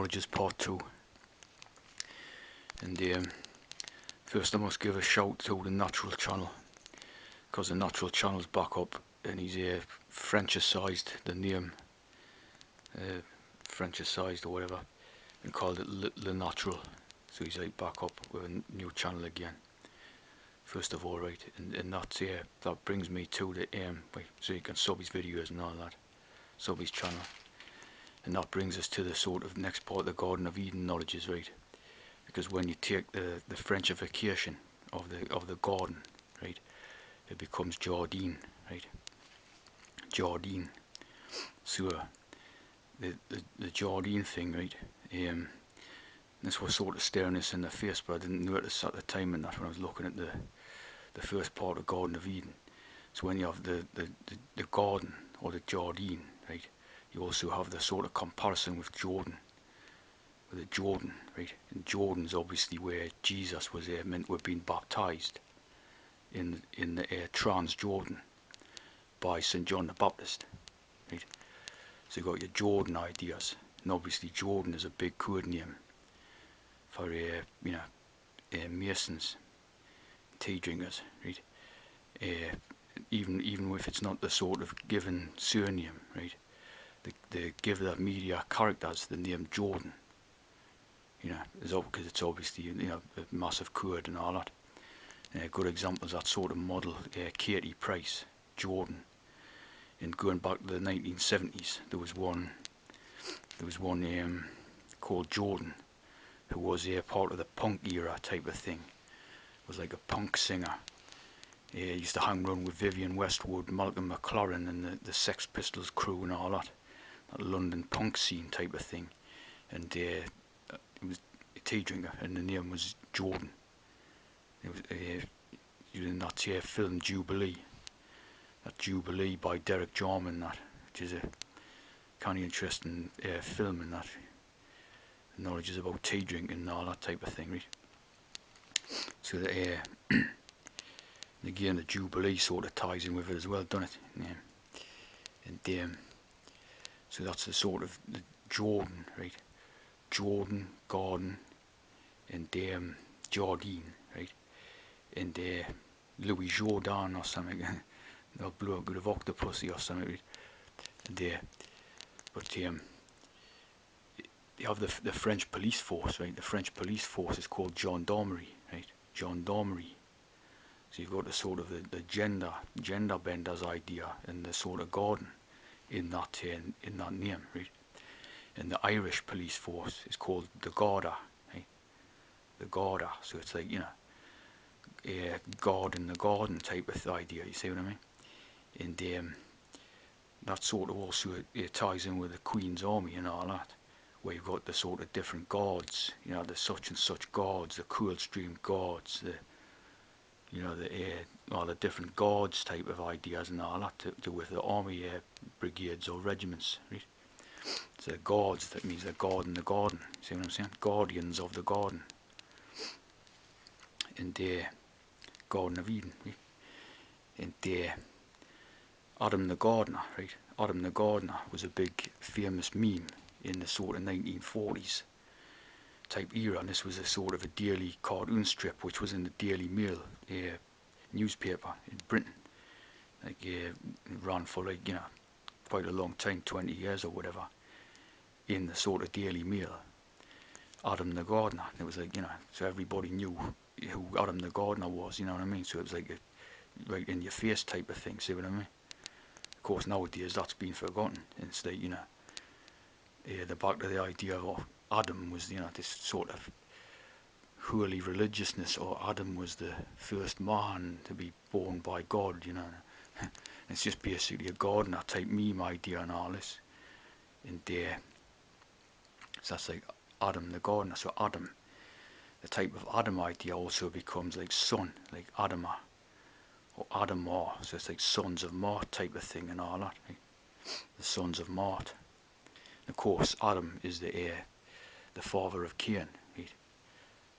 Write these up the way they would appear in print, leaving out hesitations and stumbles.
Knowledges Part 2. And first I must give a shout to the Natural Channel, because the Natural Channel's back up and he's Frenchicised the name, Frenchicised or whatever, and called it Le Natural. So he's back up with a new channel again. First of all, right, and that's that brings me to the so you can sub his videos and all that, sub his channel. And that brings us to the sort of next part of the Garden of Eden knowledges, right? Because when you take the Frenchification of the garden, right, it becomes Jardine, right? Jardine. So the Jardine thing, right? This was sort of staring us in the face, but I didn't notice at the time and that when I was looking at the first part of Garden of Eden. So when you have the garden or the Jardine, right, you also have the sort of comparison with Jordan, with the Jordan, right? And Jordan's obviously where Jesus was meant to have been baptized in the Trans-Jordan by St. John the Baptist, right? So you got your Jordan ideas, and obviously Jordan is a big code name for Masons, tea drinkers, right? Even if it's not the sort of given surname, right? They give the media characters the name Jordan, because it's obviously a massive code and all that. Good examples that sort of model Katie Price, Jordan. And going back to the 1970s, there was one called Jordan, who was part of the punk era type of thing. Was like a punk singer. He used to hang around with Vivienne Westwood, Malcolm McLaren, and the Sex Pistols crew and all that London punk scene type of thing. And it was a tea drinker, and the name was Jordan. It was in that film Jubilee, that Jubilee by Derek Jarman, which is a kind of interesting film, and that knowledge is about tea drinking and all that type of thing, right? So the again the Jubilee sort of ties in with it as well, doesn't it? Yeah. And so that's the sort of the Jordan, right? Jordan, garden, and Jardine, right? And Louis Jourdan or something, they'll blow a bit of Octopussy or something, right? And but you have the French police force, right? The French police force is called gendarmerie, right? Gendarmerie. So you've got the sort of the gender benders idea and the sort of garden in that name, right? And the Irish police force is called the Garda, right? The Garda. So it's like a God in the garden type of idea. You see what I mean? And that sort of also ties in with the Queen's Army and all that, where you've got the sort of different guards, the such and such guards, the Coldstream guards, all the different guards type of ideas and all that to do with the army brigades or regiments, right? So the guards, that means they're guarding the garden. See what I'm saying? Guardians of the garden. And the Garden of Eden, right? And Adam the Gardener, right? Adam the Gardener was a big famous meme in the sort of 1940s type era, and this was a sort of a daily cartoon strip which was in the Daily Mail newspaper in Britain. Like it ran for quite a long time, 20 years or whatever, in the sort of Daily Mail. Adam the Gardener. It was like, so everybody knew who Adam the Gardener was, you know what I mean? So it was like a right in your face type of thing, see what I mean? Of course nowadays that's been forgotten. It's like, the back to the idea of Adam was, this sort of holy religiousness, or Adam was the first man to be born by God, It's just basically a gardener type meme idea and all this. And so that's like Adam the gardener. So Adam, the type of Adam idea also becomes like son, like Adama or Adamar. So it's like sons of Mart type of thing and all that, right? The sons of Mart. And of course Adam is the father of Cain, right?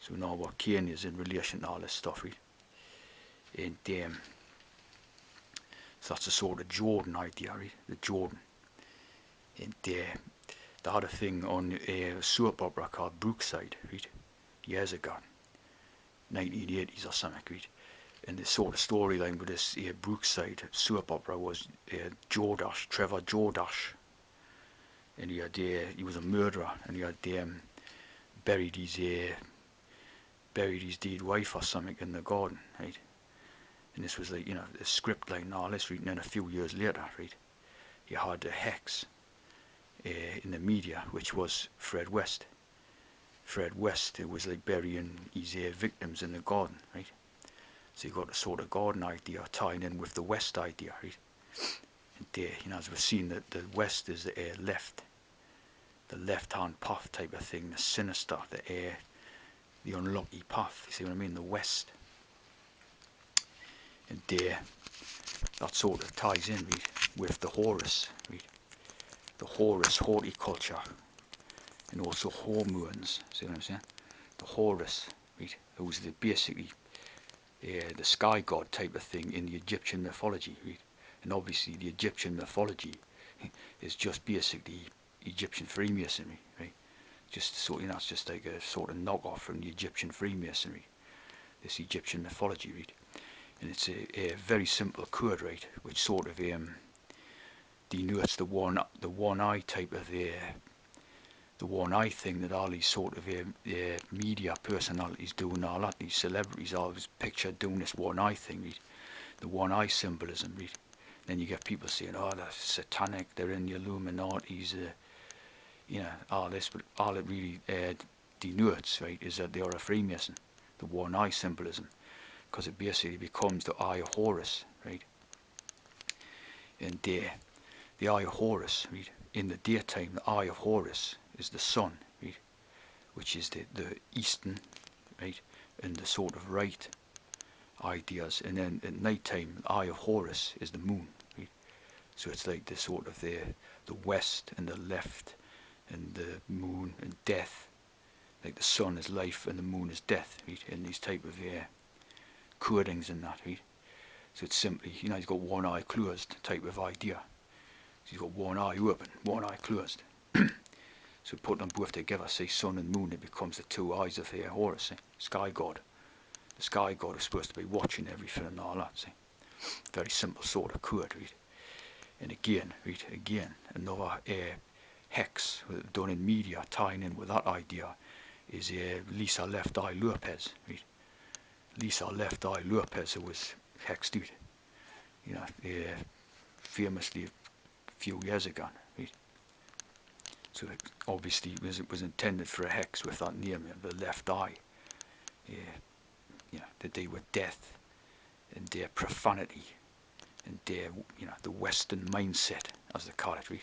So we know what Cain is in relation to all this stuff, right? And so that's the sort of Jordan idea, right? The Jordan. And they had a thing on a soap opera called Brookside, right, years ago, 1980s or something, right. And the sort of storyline with this Brookside soap opera was Jordache, Trevor Jordache, and he was a murderer, and he had buried his dead wife or something in the garden, right. And this was like, the script line and all this, right. And then a few years later, right, you had a hex in the media, which was Fred West. Fred West, it was like burying his victims in the garden, right. So you got the sort of garden idea tying in with the West idea, right. And as we've seen, that the West is the left-hand path type of thing, the sinister, the unlucky path. You see what I mean? The West, and that sort of ties in, right, with the Horus, right. The Horus horticulture, and also hormones. See what I'm saying? The Horus, right, who's basically the sky god type of thing in the Egyptian mythology, right? And obviously the Egyptian mythology is just basically Egyptian Freemasonry, right? Just so it's just like a sort of knockoff from the Egyptian Freemasonry, this Egyptian mythology, right? And it's a very simple code, right, which sort of denotes the one eye type of the one eye thing that all these sort of media personalities do, and all that, these celebrities always picture doing this one eye thing, right? The one eye symbolism, right? Then you get people saying, oh, they're satanic, they're in the Illuminati's, all this, but all it really denotes, right, is that they are a Freemason, the one eye symbolism, because it basically becomes the eye of Horus, right? And the eye of Horus, right, in the daytime, the eye of Horus is the sun, right, which is the eastern, right, and the sort of right ideas, and then at night time, the eye of Horus is the moon, right. So it's like the sort of the west and the left, and the moon and death, like the sun is life and the moon is death, right, in these type of codings and that, right. So it's simply, he's got one eye closed type of idea. So he's got one eye open, one eye closed. So put them both together, say sun and moon, it becomes the two eyes of Horus, sky god. The sky god is supposed to be watching everything and all that, see. Very simple sort of code, right. And again, another hex done in media tying in with that idea is Lisa Left Eye Lopez, right. Lisa Left Eye Lopez, who was hexed out, famously a few years ago, right. So it obviously was intended for a hex with that name, the left eye, to deal with death and their profanity and their, the Western mindset, as they call it, right.